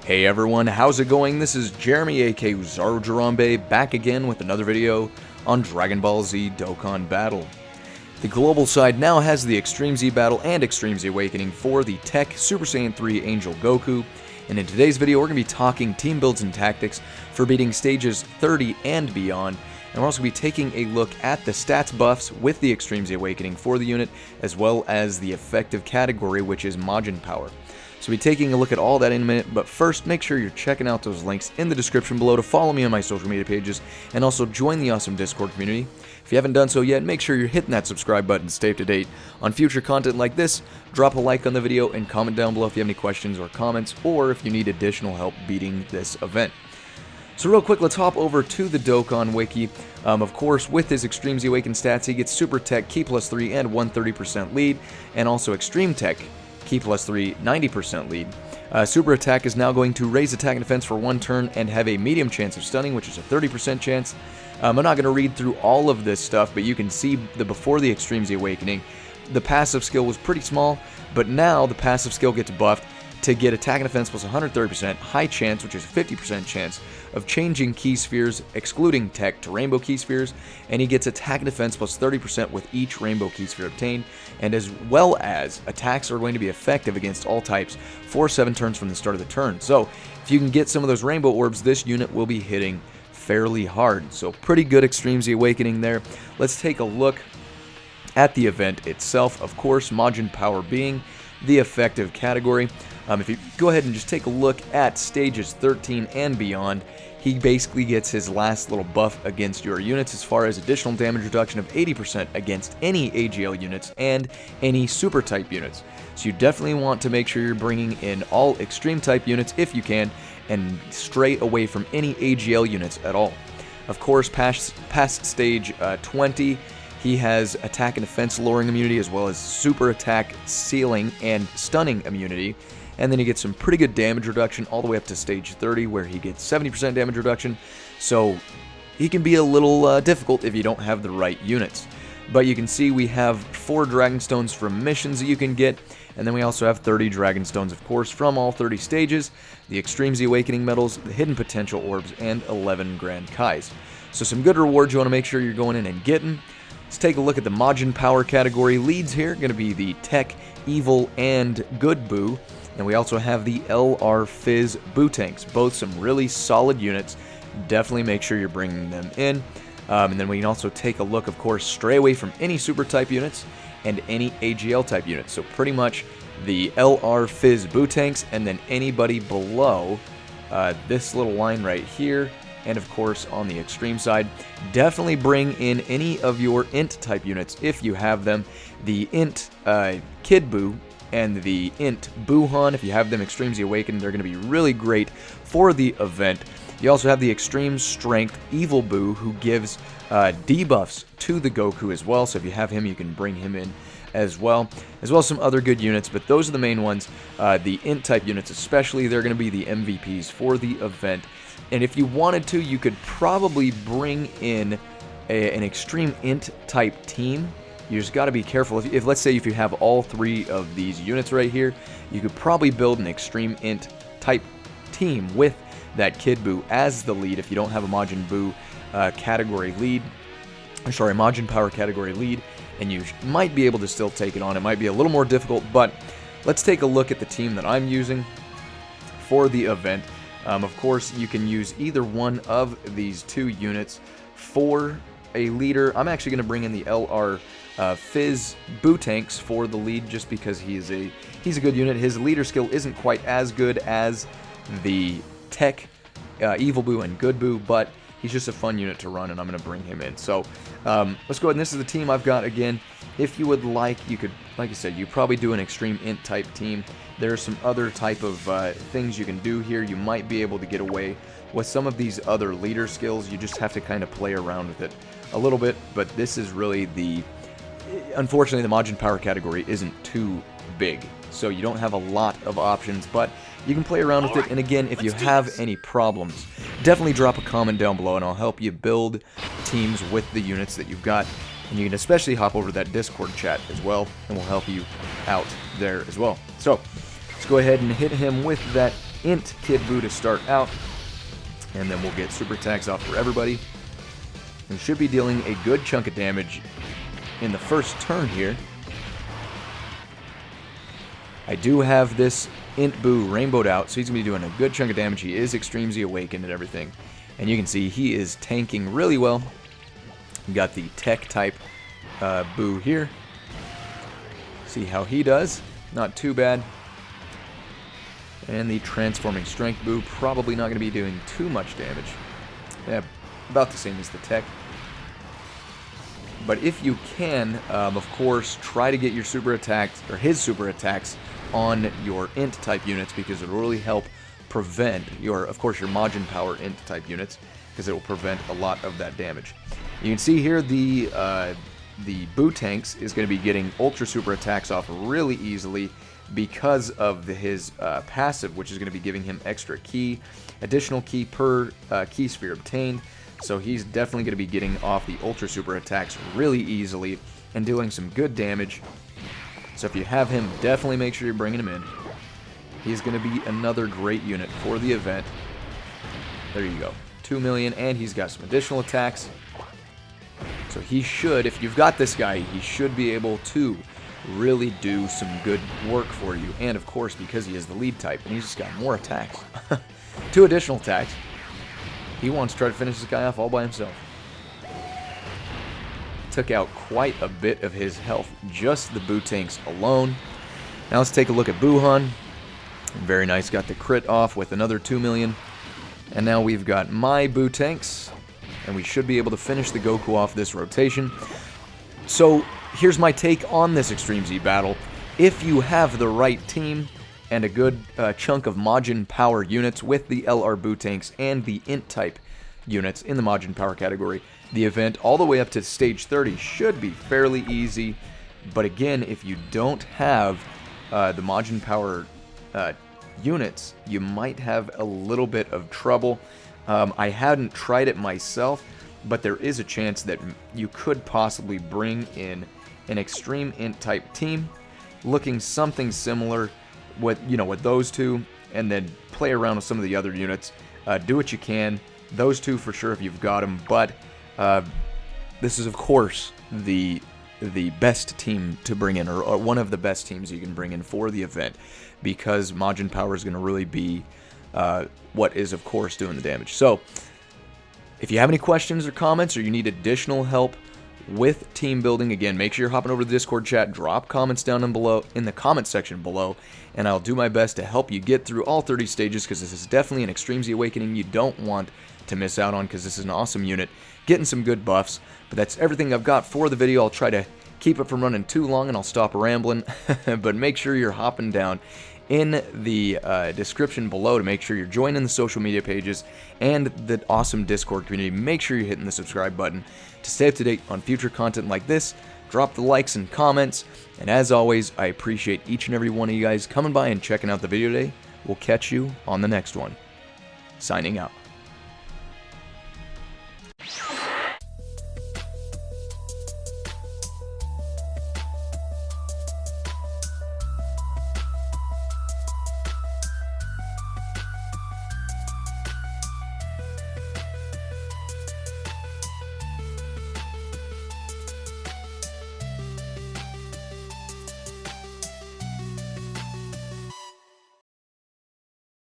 Hey everyone, how's it going? This is Jeremy aka Zaru Jarambe back again with another video on Dragon Ball Z Dokkan Battle. The global side now has the Extreme Z Battle and Extreme Z Awakening for the TEQ Super Saiyan 3 Angel Goku, and in today's video we're going to be talking team builds and tactics for beating stages 30 and beyond, and we're also going to be taking a look at the stats buffs with the Extreme Z Awakening for the unit, as well as the effective category, which is Majin Power. So we'll be taking a look at all that in a minute, but first make sure you're checking out those links in the description below to follow me on my social media pages, and also join the awesome Discord community. If you haven't done so yet, make sure you're hitting that subscribe button to stay up to date on future content like this. Drop a like on the video and comment down below if you have any questions or comments, or if you need additional help beating this event. So real quick, let's hop over to the Dokkan Wiki. Of course, with his Extreme Z Awakened stats, he gets Super Tech, Ki +3, and 130% lead, and also Extreme Tech, Ki +3, 90% lead. Super Attack is now going to raise attack and defense for one turn and have a medium chance of stunning, which is a 30% chance. I'm not going to read through all of this stuff, but you can see that before the Extreme Z Awakening, the passive skill was pretty small, but now the passive skill gets buffed to get attack and defense plus 130%, high chance, which is a 50% chance, of changing key spheres, excluding tech, to rainbow key spheres, and he gets attack and defense plus 30% with each rainbow key sphere obtained, and as well as attacks are going to be effective against all types for 7 turns from the start of the turn. So if you can get some of those rainbow orbs, this unit will be hitting fairly hard. So pretty good Extreme Z Awakening there. Let's take a look at the event itself. Of course, Majin Power being the effective category. If you go ahead and just take a look at stages 13 and beyond, he basically gets his last little buff against your units as far as additional damage reduction of 80% against any AGL units and any super type units. So you definitely want to make sure you're bringing in all extreme type units if you can, and stray away from any AGL units at all. Of course, past stage 20, he has attack and defense lowering immunity, as well as super attack, sealing, and stunning immunity. And then he gets some pretty good damage reduction all the way up to stage 30, where he gets 70% damage reduction. So he can be a little difficult if you don't have the right units. But you can see we have 4 Dragon Stones from missions that you can get, and then we also have 30 Dragon Stones, of course, from all 30 stages, the Extreme Z Awakening medals, the Hidden Potential Orbs, and 11 Grand Kais. So some good rewards you want to make sure you're going in and getting. Let's take a look at the Majin Power category leads here. Going to be the Tech, Evil, and Good Buu. And we also have the LR Fizz Buu Tanks, both some really solid units. Definitely make sure you're bringing them in. And then we can also take a look, of course, stray away from any super type units and any AGL type units. So pretty much the LR Fizz Buu Tanks, and then anybody below this little line right here. And of course, on the extreme side, definitely bring in any of your int type units if you have them. The int Kid Buu and the int Buuhan, if you have them Extreme Z Awakened, they're going to be really great for the event. You also have the Extreme Strength Evil Buu, who gives debuffs to the Goku as well, so if you have him, you can bring him in as well as some other good units, but those are the main ones. The int type units especially, they're going to be the MVPs for the event. And if you wanted to, you could probably bring in an Extreme int type team. You just got to be careful. If let's say if you have all 3 of these units right here, you could probably build an Extreme int type team with that Kid Buu as the lead if you don't have a Majin Buu category lead. Majin Power category lead, and you might be able to still take it on. It might be a little more difficult, but let's take a look at the team that I'm using for the event. Of course, you can use either one of these 2 units for a leader. I'm actually going to bring in the LR Fizz Buu Tanks for the lead, just because he's a good unit. His leader skill isn't quite as good as the Tech, Evil Buu, and Good Buu, but he's just a fun unit to run, and I'm going to bring him in. So let's go ahead, and this is the team I've got. Again, if you would like, you could, like I said, you probably do an Extreme int type team. There's some other type of things you can do here. You might be able to get away with some of these other leader skills. You just have to kind of play around with it a little bit, but this is really unfortunately, the Majin Power category isn't too big, so you don't have a lot of options, but you can play around with it. And again, if you have any problems, definitely drop a comment down below, and I'll help you build teams with the units that you've got. And you can especially hop over to that Discord chat as well, and we'll help you out there as well. So let's go ahead and hit him with that Int Kid Buu to start out, and then we'll get super attacks off for everybody. And should be dealing a good chunk of damage in the first turn here. I do have this Int Buu rainbowed out, so he's going to be doing a good chunk of damage. He is Extreme Z awakened and everything. And you can see he is tanking really well. We got the TEQ type Buu here. See how he does. Not too bad. And the Transforming Strength Buu, probably not going to be doing too much damage. Yeah, about the same as the TEQ. But if you can, of course, try to get your super attacks, or his super attacks, on your Int type units, because it will really help prevent your, of course, your Majin Power Int type units, because it will prevent a lot of that damage. You can see here the Buu Tanks is going to be getting Ultra Super attacks off really easily because of his passive, which is going to be giving him extra ki, additional ki per ki sphere obtained. So he's definitely going to be getting off the Ultra Super attacks really easily and doing some good damage. So if you have him, definitely make sure you're bringing him in. He's going to be another great unit for the event. There you go. 2 million, and he's got some additional attacks. So he should, if you've got this guy, he should be able to really do some good work for you. And of course, because he is the lead type, and he's just got more attacks. 2 additional attacks. He wants to try to finish this guy off all by himself. Took out quite a bit of his health, just the Buu Tanks alone. Now let's take a look at Buuhan. Very nice, got the crit off with another 2 million. And now we've got my Buu Tanks, and we should be able to finish the Goku off this rotation. So here's my take on this Extreme Z battle. If you have the right team and a good chunk of Majin Power units with the LR Buu Tanks and the Int type units in the Majin Power category, the event all the way up to stage 30 should be fairly easy. But again, if you don't have the Majin Power units, you might have a little bit of trouble. I hadn't tried it myself, but there is a chance that you could possibly bring in an Extreme Int type team looking something similar with those two, and then play around with some of the other units. Do what you can. Those two for sure if you've got them, but this is of course the best team to bring in, or one of the best teams you can bring in for the event, because Majin Power is going to really be what is of course doing the damage. So if you have any questions or comments, or you need additional help with team building, again, make sure you're hopping over to the Discord chat, drop comments down below in the comment section below, and I'll do my best to help you get through all 30 stages, because this is definitely an Extreme Z Awakening you don't want to miss out on, because this is an awesome unit, getting some good buffs. But that's everything I've got for the video. I'll try to keep it from running too long, and I'll stop rambling, but make sure you're hopping down in the description below to make sure you're joining the social media pages and the awesome Discord community. Make sure you're hitting the subscribe button to stay up to date on future content like this. Drop the likes and comments, and as always, I appreciate each and every one of you guys coming by and checking out the video today. We'll catch you on the next one. Signing out.